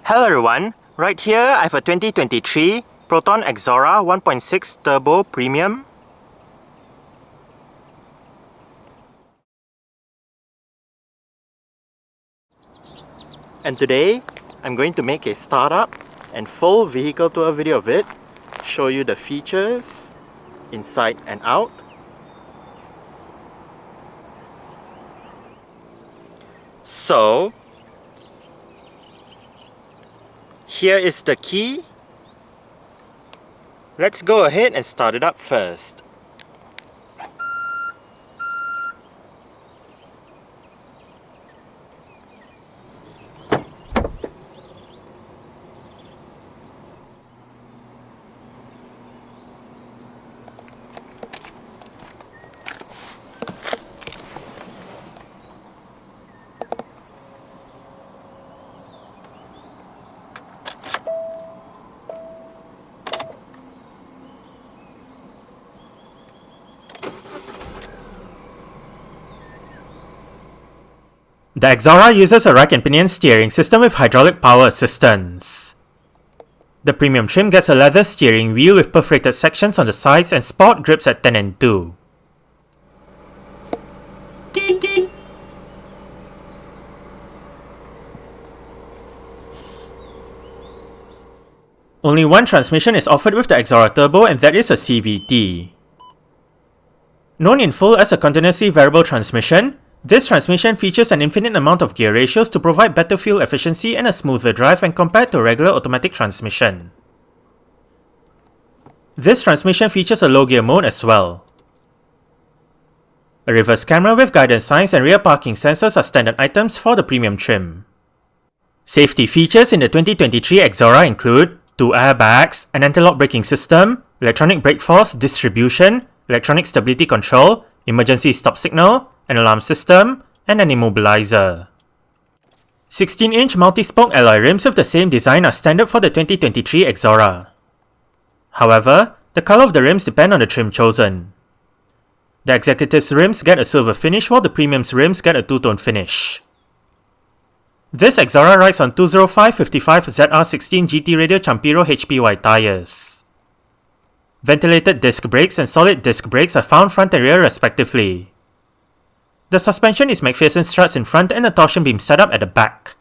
Hello everyone, right here I have a 2023 Proton Exora 1.6 Turbo Premium. And today I'm going to make a startup and full vehicle tour video of it, show you the features inside and out. So here is the key. Let's go ahead and start it up first. The Exora uses a rack and pinion steering system with hydraulic power assistance. The premium trim gets a leather steering wheel with perforated sections on the sides and sport grips at 10 and 2. Only one transmission is offered with the Exora Turbo, and that is a CVT. Known in full as a continuously variable transmission, this transmission features an infinite amount of gear ratios to provide better fuel efficiency and a smoother drive when compared to a regular automatic transmission. This transmission features a low gear mode as well. A reverse camera with guidance signs and rear parking sensors are standard items for the premium trim. Safety features in the 2023 Exora include 2 airbags, an anti-lock braking system, electronic brake force distribution, electronic stability control, emergency stop signal, an alarm system, and an immobilizer. 16-inch multi-spoke alloy rims with the same design are standard for the 2023 Exora. However, the color of the rims depend on the trim chosen. The Executive's rims get a silver finish while the Premium's rims get a two-tone finish. This Exora rides on 205/55 ZR16 GT Radial Champiro HPY tires. Ventilated disc brakes and solid disc brakes are found front and rear respectively. The suspension is McPherson struts in front and a torsion beam setup at the back.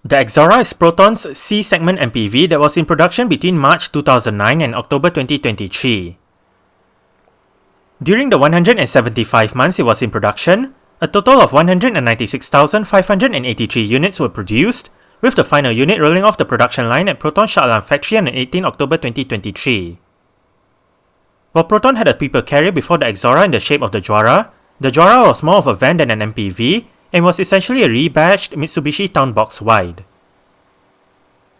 The Exora is Proton's C-segment MPV that was in production between March 2009 and October 2023. During the 175 months it was in production, a total of 196,583 units were produced, with the final unit rolling off the production line at Proton Shah Alam factory on 18 October 2023. While Proton had a people carrier before the Exora in the shape of the Juara was more of a van than an MPV and was essentially a rebadged Mitsubishi Town Box Wide.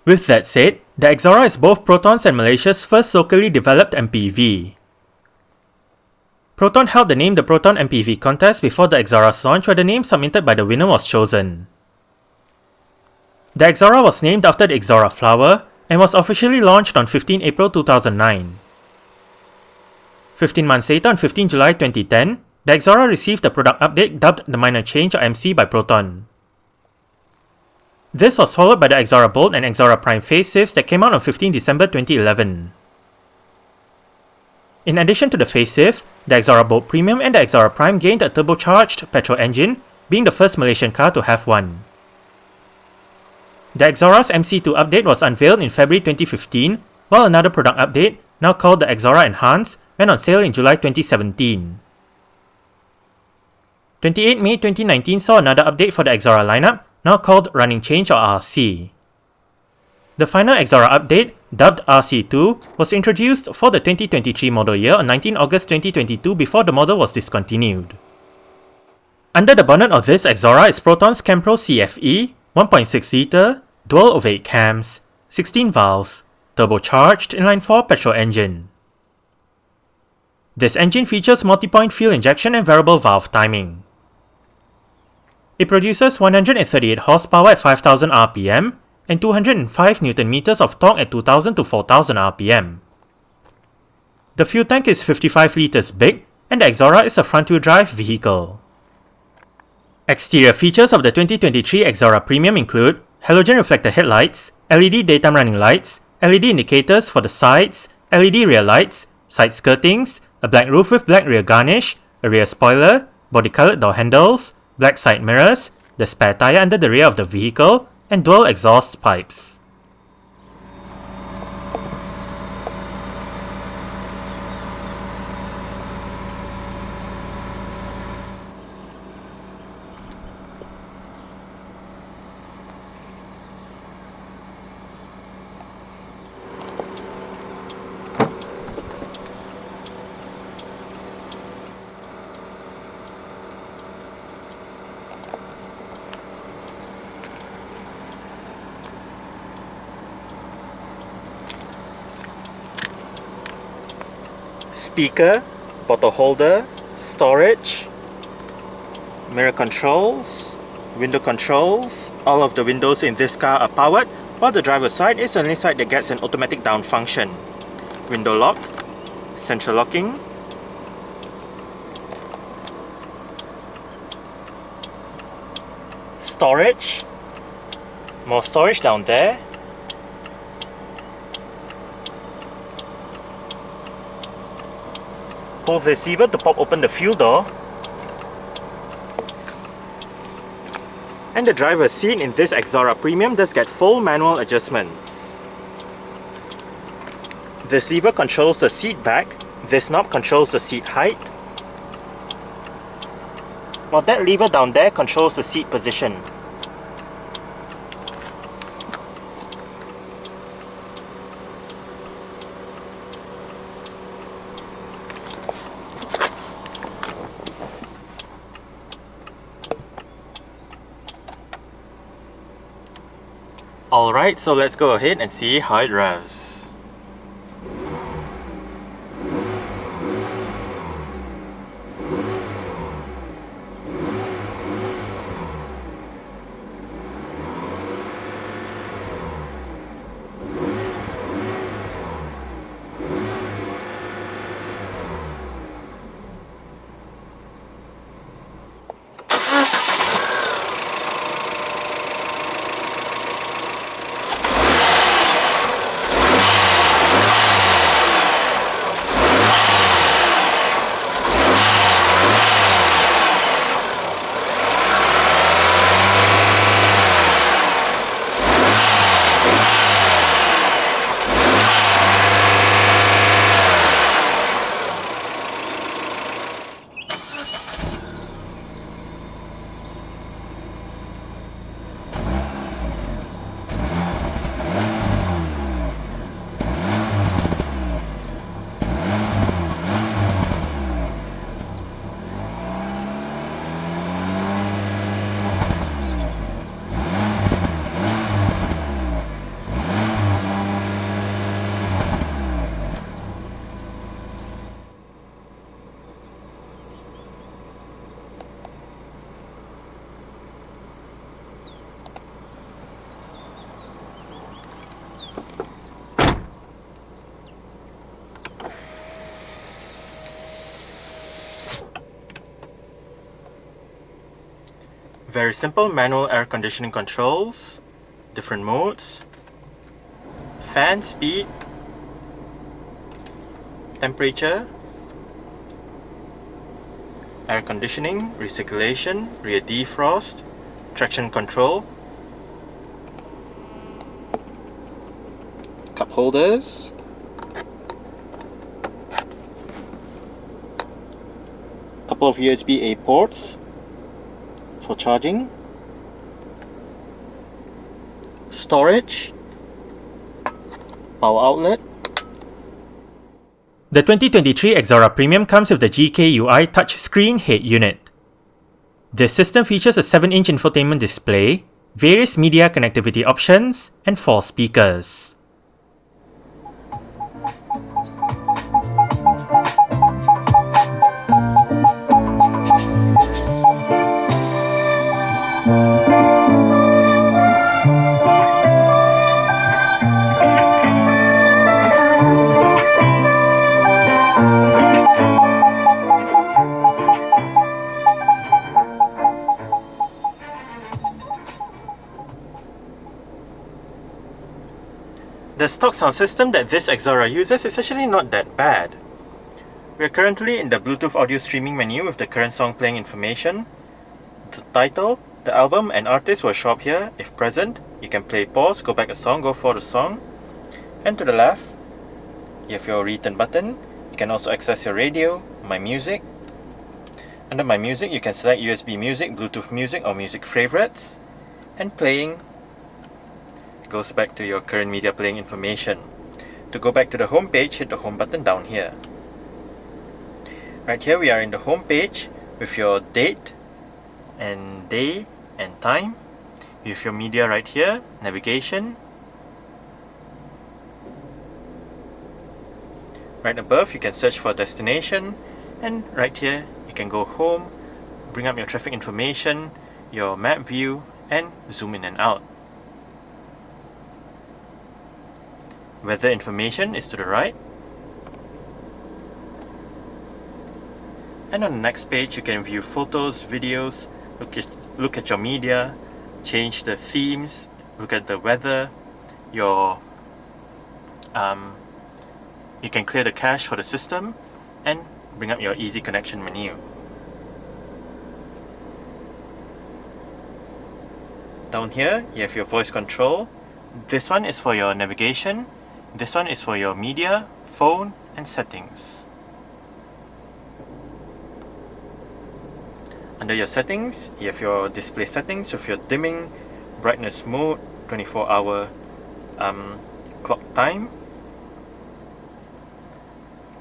With that said, the Exora is both Proton's and Malaysia's first locally developed MPV. Proton held the Name the Proton MPV contest before the Exora's launch, where the name submitted by the winner was chosen. The Exora was named after the Exora flower and was officially launched on 15 April 2009. 15 months later, on 15 July 2010, the Exora received a product update dubbed the Minor Change or MC by Proton. This was followed by the Exora Bolt and Exora Prime facelifts that came out on 15 December 2011. In addition to the facelift, the Exora Bolt Premium and the Exora Prime gained a turbocharged petrol engine, being the first Malaysian car to have one. The Exora's MC2 update was unveiled in February 2015, while another product update, now called the Exora Enhance, went on sale in July 2017. 28 May 2019 saw another update for the Exora lineup, now called Running Change or RC. The final Exora update, dubbed RC2, was introduced for the 2023 model year on 19 August 2022 before the model was discontinued. Under the bonnet of this Exora is Proton's CamPro CFE, 1.6 litre, dual ovate cams, 16 valves, turbocharged inline-4 petrol engine. This engine features multi-point fuel injection and variable valve timing. It produces 138 horsepower at 5000 RPM and 205 Nm of torque at 2000 to 4000 RPM. The fuel tank is 55 litres big, and the Exora is a front-wheel drive vehicle. Exterior features of the 2023 Exora Premium include halogen reflector headlights, LED daytime running lights, LED indicators for the sides, LED rear lights, side skirtings, a black roof with black rear garnish, a rear spoiler, body coloured door handles, black side mirrors, the spare tyre under the rear of the vehicle, and dual exhaust pipes. Speaker, bottle holder, storage, mirror controls, window controls. All of the windows in this car are powered, while the driver's side is the only side that gets an automatic down function. Window lock, central locking, storage, more storage down there. Pull this lever to pop open the fuel door. And the driver's seat in this Exora Premium does get full manual adjustments. This lever controls the seat back, this knob controls the seat height, while that lever down there controls the seat position. Alright, so let's go ahead and see how it revs. Very simple manual air conditioning controls, different modes, fan speed, temperature, air conditioning, recirculation, rear defrost, traction control, cup holders, couple of USB-A ports for charging, storage, power outlet. The 2023 Exora Premium comes with the GKUI touchscreen head unit. This system features a 7-inch infotainment display, various media connectivity options, and 4 speakers. The stock sound system that this Exora uses is actually not that bad. We are currently in the Bluetooth audio streaming menu with the current song playing information. The title, the album and artist will show up here. If present, you can play pause, go back a song, go for the song. And to the left, you have your return button. You can also access your radio, My Music. Under My Music, you can select USB music, Bluetooth music or music favorites. And playing goes back to your current media playing information. To go back to the home page, hit the home button down here. Right here we are in the home page with your date and day and time. With your media right here, navigation. Right above you can search for destination, and right here you can go home, bring up your traffic information, your map view, and zoom in and out. Weather information is to the right. And on the next page you can view photos, videos, look at your media, change the themes, look at the weather, your you can clear the cache for the system, and bring up your easy connection menu. Down here you have your voice control. This one is for your navigation. This one is for your media, phone, and settings. Under your settings, you have your display settings with your dimming, brightness mode, 24-hour clock time.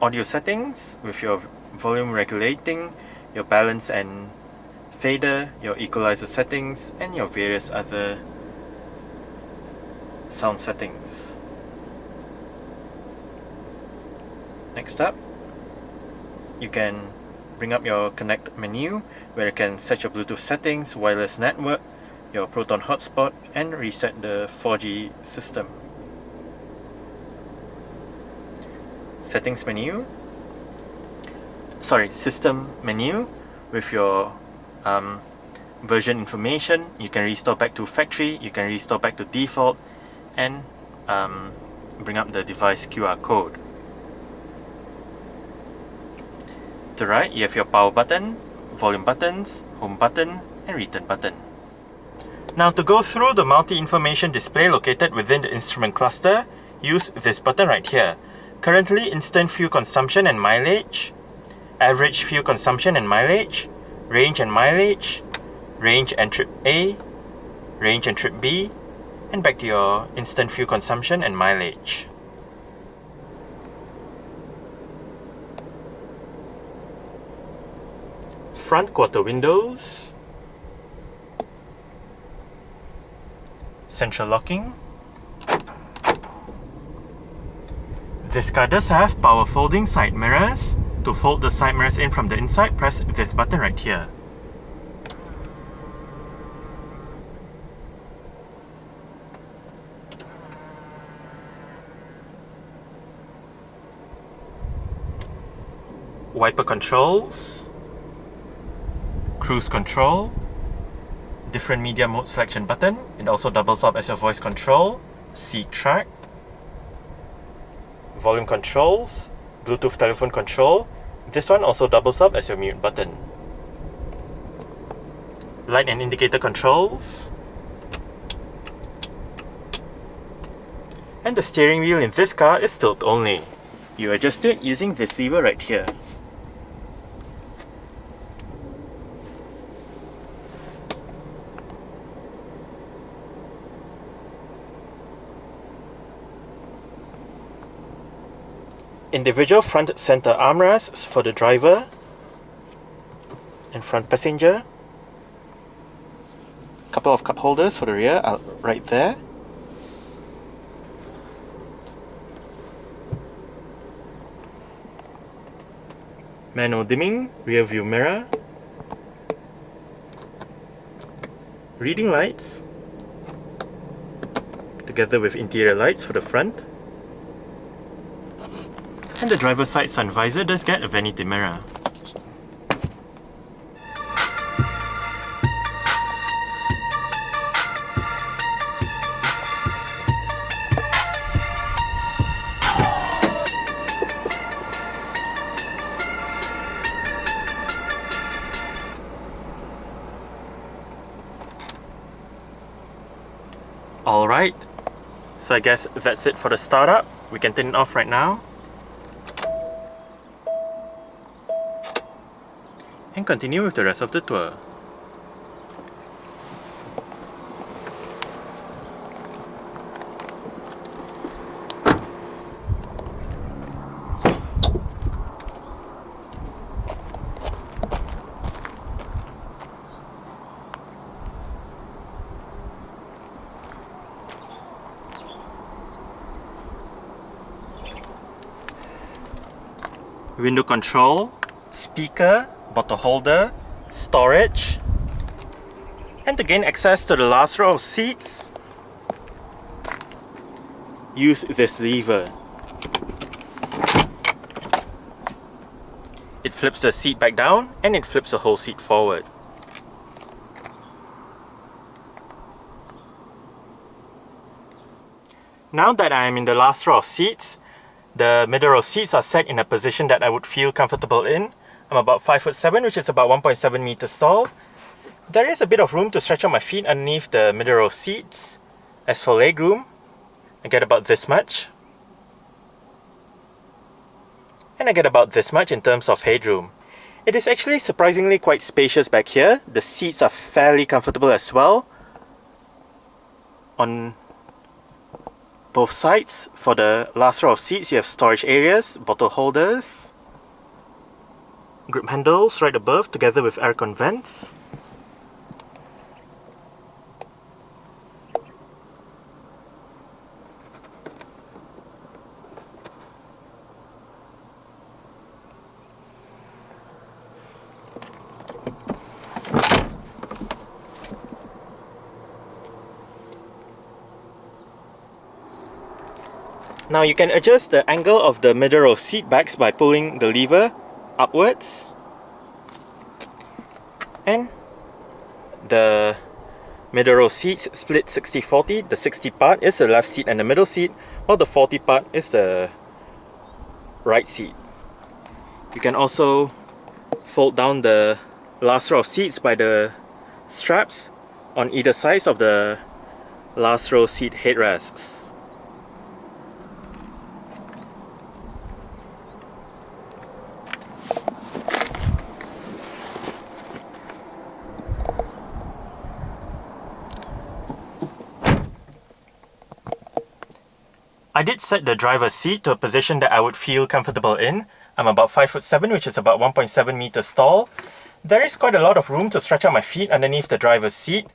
Audio settings with your volume regulating, your balance and fader, your equalizer settings, and your various other sound settings. Next up, you can bring up your connect menu where you can set your Bluetooth settings, wireless network, your Proton hotspot, and reset the 4G system. Settings menu, system menu with your version information. You can restore back to factory, you can restore back to default, and bring up the device QR code. To the right, you have your power button, volume buttons, home button, and return button. Now to go through the multi-information display located within the instrument cluster, use this button right here. Currently, instant fuel consumption and mileage, average fuel consumption and mileage, range and mileage, range and trip A, range and trip B, and back to your instant fuel consumption and mileage. Front quarter windows, central locking. This car does have power folding side mirrors. To fold the side mirrors in from the inside, press this button right here. Wiper controls, cruise control, different media mode selection button. It also doubles up as your voice control, seat track, volume controls, Bluetooth telephone control. This one also doubles up as your mute button. Light and indicator controls. And the steering wheel in this car is tilt only. You adjust it using this lever right here. Individual front center armrests for the driver and front passenger. Couple of cup holders for the rear right there. Manual dimming, rear view mirror. Reading lights together with interior lights for the front. And the driver's side sun visor does get a vanity mirror. Alright, so I guess that's it for the startup. We can turn it off right now. And continue with the rest of the tour. Window control, speaker, bottle holder, storage, and to gain access to the last row of seats, use this lever. It flips the seat back down and it flips the whole seat forward. Now that I am in the last row of seats, the middle row seats are set in a position that I would feel comfortable in. I'm about 5'7", which is about 1.7 meters tall. There is a bit of room to stretch out my feet underneath the middle row seats. As for legroom, I get about this much. And I get about this much in terms of headroom. It is actually surprisingly quite spacious back here. The seats are fairly comfortable as well. On both sides, for the last row of seats, you have storage areas, bottle holders, grip handles right above together with aircon vents. Now you can adjust the angle of the middle row seat backs by pulling the lever upwards, and the middle row seats split 60-40. The 60 part is the left seat and the middle seat, while the 40 part is the right seat. You can also fold down the last row of seats by the straps on either side of the last row seat headrests. I did set the driver's seat to a position that I would feel comfortable in. I'm about 5'7", which is about 1.7 meters tall. There is quite a lot of room to stretch out my feet underneath the driver's seat.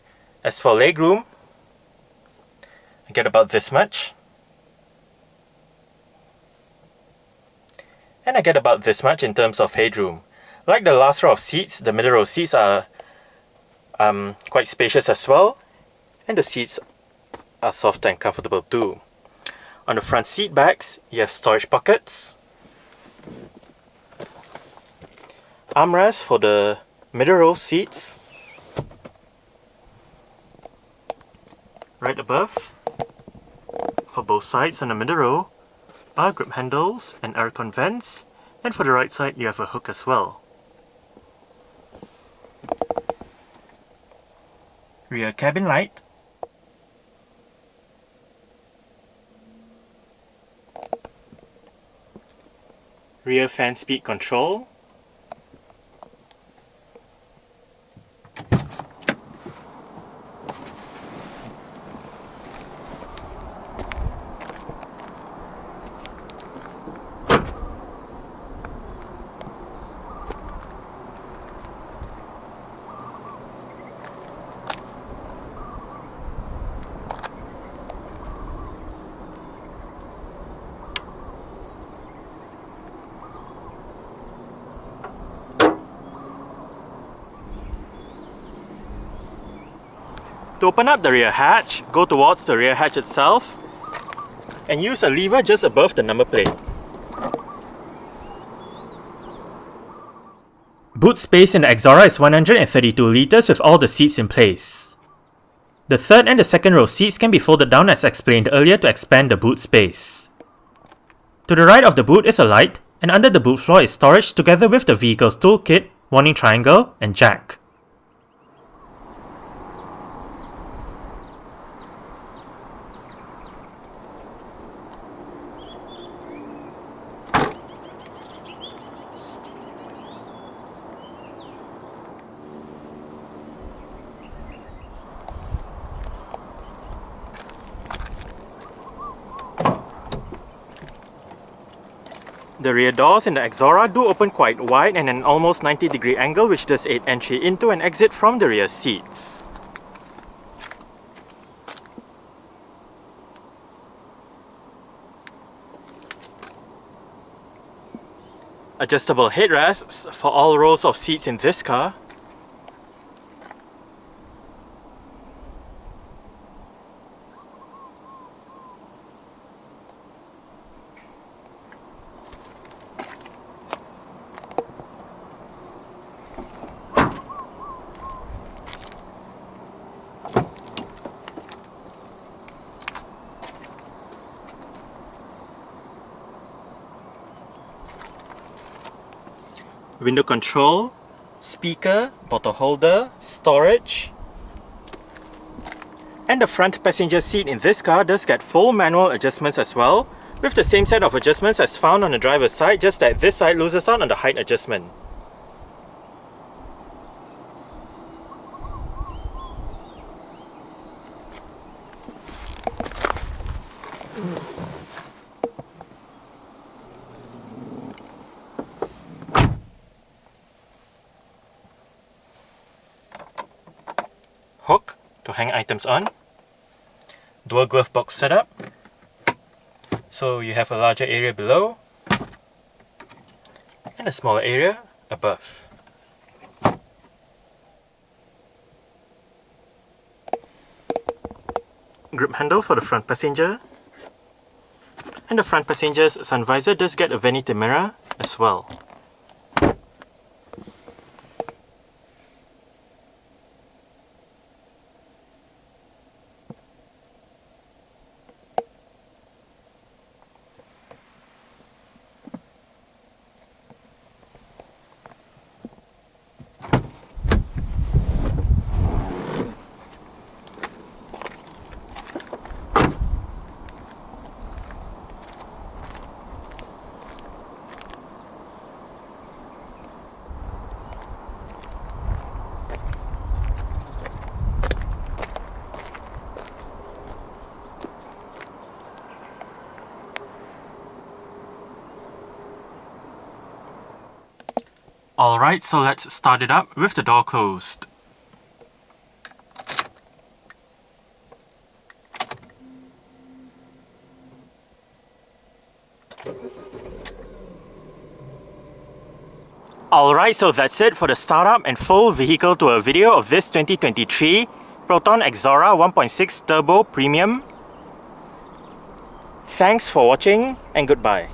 As for legroom, I get about this much. And I get about this much in terms of headroom. Like the last row of seats, the middle row seats are quite spacious as well. And the seats are soft and comfortable too. On the front seat backs, you have storage pockets, armrests for the middle row seats, right above, for both sides on the middle row, are grip handles and aircon vents, and for the right side you have a hook as well. Rear cabin light, rear fan speed control, To open up the rear hatch, go towards the rear hatch itself and use a lever just above the number plate. Boot space in the Exora is 132 litres with all the seats in place. The third and the second row seats can be folded down as explained earlier to expand the boot space. To the right of the boot is a light, and under the boot floor is storage together with the vehicle's toolkit, warning triangle, and jack. The rear doors in the Exora do open quite wide and an almost 90-degree angle, which does aid entry into and exit from the rear seats. Adjustable headrests for all rows of seats in this car. Window control, speaker, bottle holder, storage. And the front passenger seat in this car does get full manual adjustments as well, with the same set of adjustments as found on the driver's side, just that this side loses out on the height adjustment. Hook to hang items on, dual glove box setup, so you have a larger area below and a smaller area above. Grip handle for the front passenger, and the front passenger's sun visor does get a vanity mirror as well. Alright, so let's start it up with the door closed. Alright, so that's it for the startup and full vehicle tour video of this 2023 Proton Exora 1.6 Turbo Premium. Thanks for watching and goodbye.